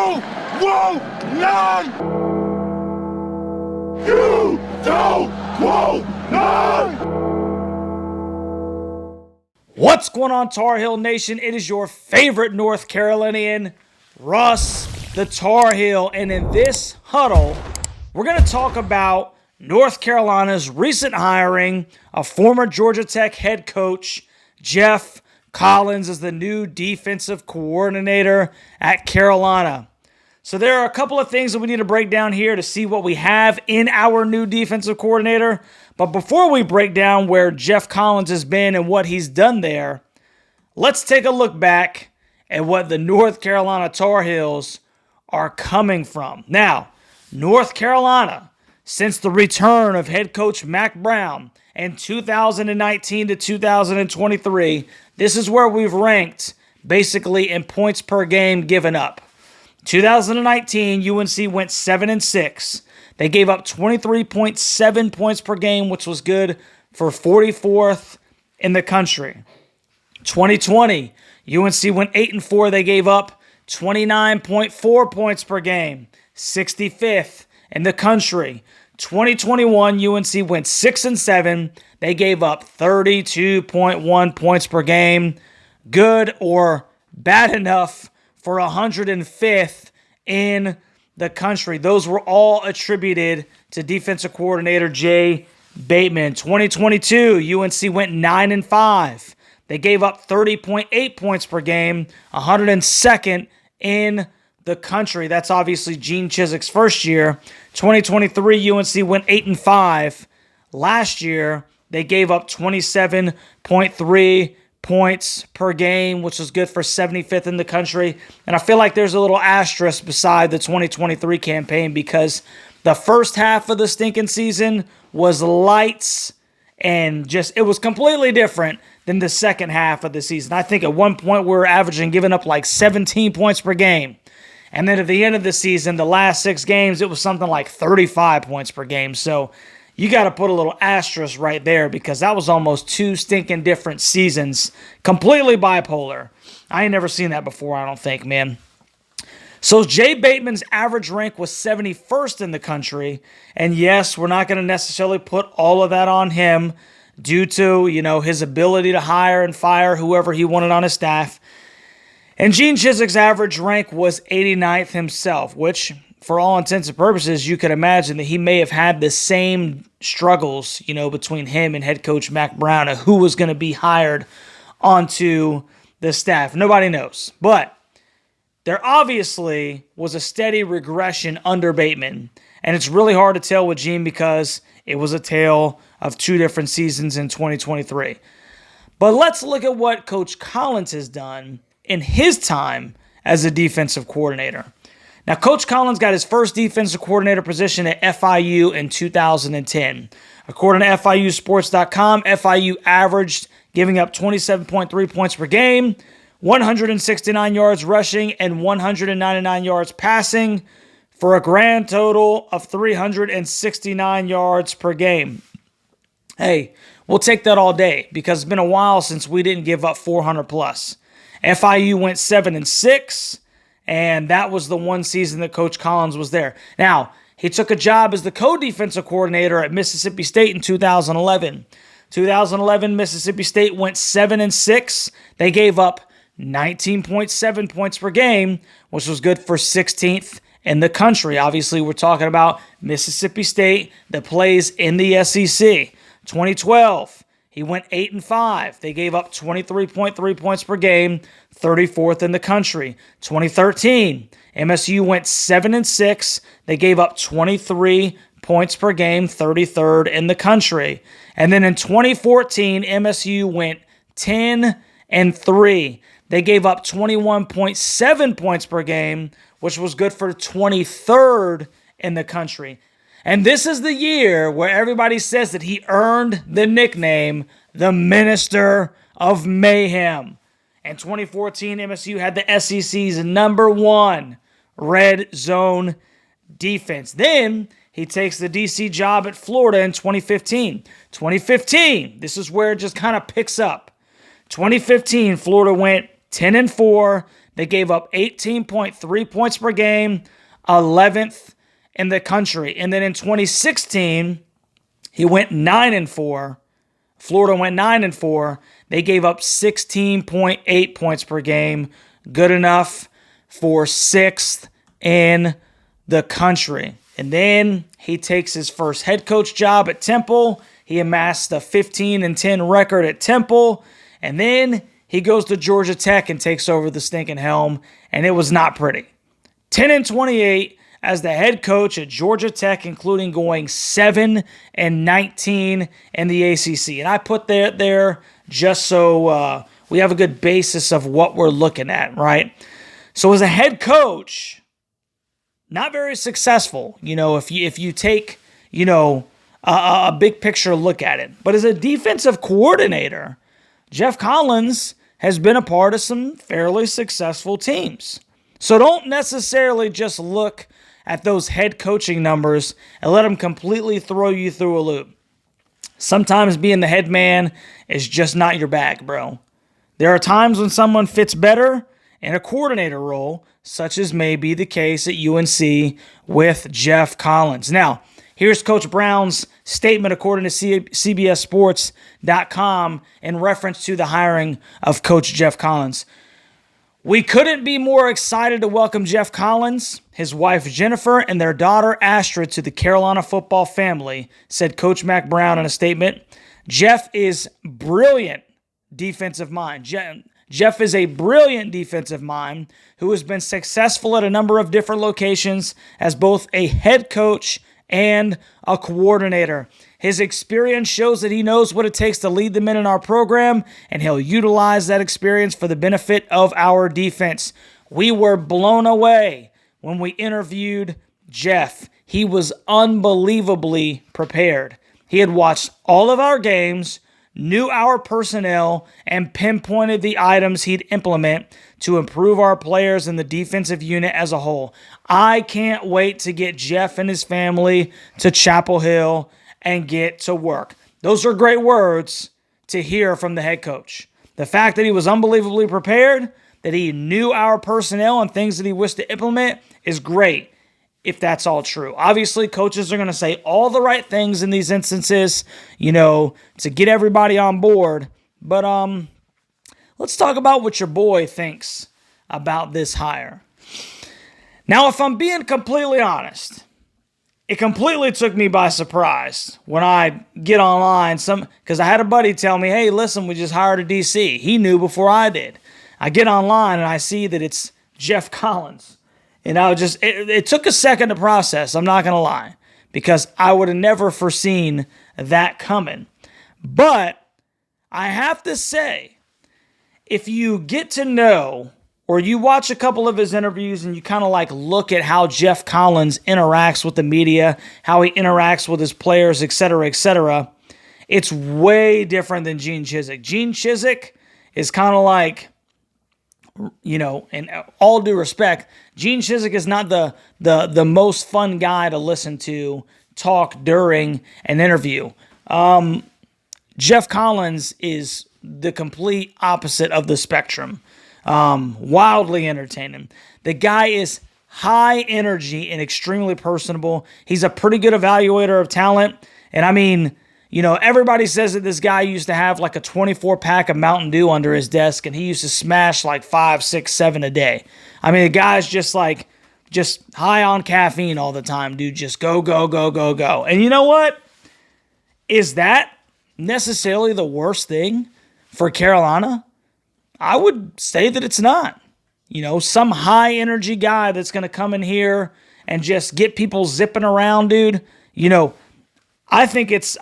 won't none! You don't want none! What's going on, Tar Heel Nation? It is your favorite North Carolinian, Russ, the Tar Heel, and in this huddle, we're going to talk about North Carolina's recent hiring of former Georgia Tech head coach Geoff Collins as the new defensive coordinator at Carolina. So there are a couple of things that we need to break down here to see what we have in our new defensive coordinator. But before we break down where Geoff Collins has been and what he's done there, let's take a look back at what the North Carolina Tar Heels are coming from. Now, North Carolina, since the return of head coach Mack Brown in 2019 to 2023, this is where we've ranked basically in points per game given up. 2019, UNC went 7-6. They gave up 23.7 points per game, which was good for 44th in the country. 2020, UNC went 8-4. They gave up 29.4 points per game, 65th in the country. 2021, UNC went 6-7. They gave up 32.1 points per game. Good or bad enough for 105th in the country. Those were all attributed to defensive coordinator Jay Bateman. 2022, UNC went 9-5. They gave up 30.8 points per game, 102nd in the country. That's obviously Gene Chizik's first year. 2023, UNC went 8-5. Last year, they gave up 27.3 points per game, which was good for 75th in the country. And I feel like there's a little asterisk beside the 2023 campaign because the first half of the stinking season was lights and just, it was completely different than the second half of the season. I think at one point we were averaging giving up like 17 points per game. And then at the end of the season, the last 6 games, it was something like 35 points per game. So you got to put a little asterisk right there because that was almost 2 stinking different seasons, completely bipolar. I ain't never seen that before, I don't think, man. So Jay Bateman's average rank was 71st in the country. And yes, we're not going to necessarily put all of that on him due to, his ability to hire and fire whoever he wanted on his staff. And Gene Chizik's average rank was 89th himself, which, for all intents and purposes, you could imagine that he may have had the same struggles, between him and head coach Mack Brown of who was going to be hired onto the staff. Nobody knows. But there obviously was a steady regression under Bateman. And it's really hard to tell with Gene because it was a tale of 2 different seasons in 2023. But let's look at what Coach Collins has done in his time as a defensive coordinator. Now, Coach Collins got his first defensive coordinator position at FIU in 2010. According to FIUsports.com, FIU averaged giving up 27.3 points per game, 169 yards rushing, and 199 yards passing for a grand total of 369 yards per game. Hey, we'll take that all day because it's been a while since we didn't give up 400 plus. FIU went 7-6. And that was the one season that Coach Collins was there. Now, he took a job as the co-defensive coordinator at Mississippi State in 2011. 2011, Mississippi State went 7-6. They gave up 19.7 points per game, which was good for 16th in the country. Obviously, we're talking about Mississippi State that plays in the SEC. 2012. He went 8-5. They gave up 23.3 points per game, 34th in the country. 2013, MSU went 7-6. They gave up 23 points per game, 33rd in the country. And then in 2014, MSU went 10-3. They gave up 21.7 points per game, which was good for 23rd in the country. And this is the year where everybody says that he earned the nickname, the Minister of Mayhem. In 2014, MSU had the SEC's #1 red zone defense. Then he takes the DC job at Florida in 2015. 2015, this is where it just kind of picks up. 2015, Florida went 10-4. They gave up 18.3 points per game, 11th in the country. And then in 2016, he went 9-4. Florida went 9-4. They gave up 16.8 points per game. Good enough for 6th in the country. And then he takes his first head coach job at Temple. He amassed a 15-10 record at Temple. And then he goes to Georgia Tech and takes over the stinking helm. And it was not pretty. 10-28 as the head coach at Georgia Tech, including going 7-19 in the ACC. And I put that there just so we have a good basis of what we're looking at, right? So as a head coach, not very successful, if you take, a big picture look at it. But as a defensive coordinator, Geoff Collins has been a part of some fairly successful teams. So don't necessarily just look at those head coaching numbers and let them completely throw you through a loop. Sometimes being the head man is just not your bag, bro. There are times when someone fits better in a coordinator role, such as may be the case at UNC with Geoff Collins. Now, here's Coach Brown's statement according to CBSSports.com in reference to the hiring of Coach Geoff Collins. We couldn't be more excited to welcome Geoff Collins, his wife Jennifer, and their daughter Astrid to the Carolina football family, said Coach Mack Brown in a statement. Geoff is brilliant defensive mind. Geoff is a brilliant defensive mind who has been successful at a number of different locations as both a head coach and a coordinator. His experience shows that he knows what it takes to lead the men in our program, and he'll utilize that experience for the benefit of our defense. We were blown away when we interviewed Geoff. He was unbelievably prepared. He had watched all of our games, knew our personnel, and pinpointed the items he'd implement to improve our players and the defensive unit as a whole. I can't wait to get Geoff and his family to Chapel Hill and get to work. Those are great words to hear from the head coach. The fact that he was unbelievably prepared, that he knew our personnel and things that he wished to implement is great, if that's all true. Obviously, coaches are going to say all the right things in these instances, to get everybody on board. But let's talk about what your boy thinks about this hire. Now, if I'm being completely honest, it completely took me by surprise when I get online, because I had a buddy tell me, hey, listen, we just hired a DC. He knew before I did. I get online and I see that it's Geoff Collins. And it took a second to process, I'm not going to lie, because I would have never foreseen that coming. But I have to say, if you get to know or you watch a couple of his interviews and you kind of look at how Geoff Collins interacts with the media, how he interacts with his players, et cetera, it's way different than Gene Chizik. Gene Chizik is kind of in all due respect, Gene Chizik is not the most fun guy to listen to talk during an interview. Geoff Collins is the complete opposite of the spectrum. Wildly entertaining. The guy is high energy and extremely personable. He's a pretty good evaluator of talent. And I mean, everybody says that this guy used to have a 24-pack of Mountain Dew under his desk, and he used to smash 5, 6, 7 a day. I mean, the guy's just high on caffeine all the time, dude. Just go, go, go, go, go. And you know what? Is that necessarily the worst thing for Carolina? I would say that it's not. Some high energy guy that's going to come in here and just get people zipping around, dude. I think it's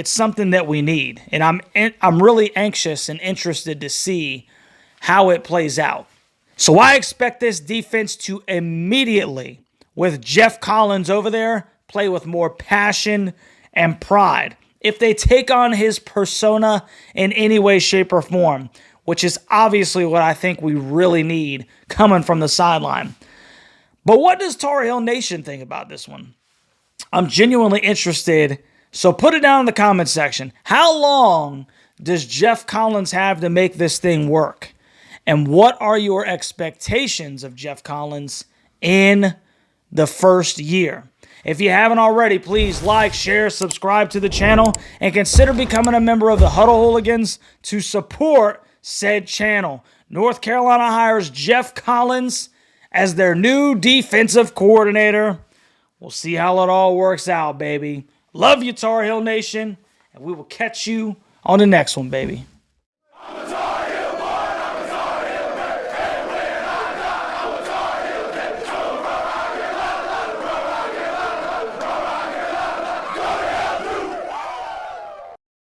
something that we need, and I'm really anxious and interested to see how it plays out. So I expect this defense to immediately, with Geoff Collins over there, play with more passion and pride. If they take on his persona in any way, shape, or form, which is obviously what I think we really need coming from the sideline. But what does Tar Heel Nation think about this one? I'm genuinely interested, so put it down in the comment section. How long does Geoff Collins have to make this thing work? And what are your expectations of Geoff Collins in the first year? If you haven't already, please like, share, subscribe to the channel, and consider becoming a member of the Huddle Hooligans to support said channel. North Carolina hires Geoff Collins as their new defensive coordinator. We'll see how it all works out, baby. Love you, Tar Heel Nation, and we will catch you on the next one, baby.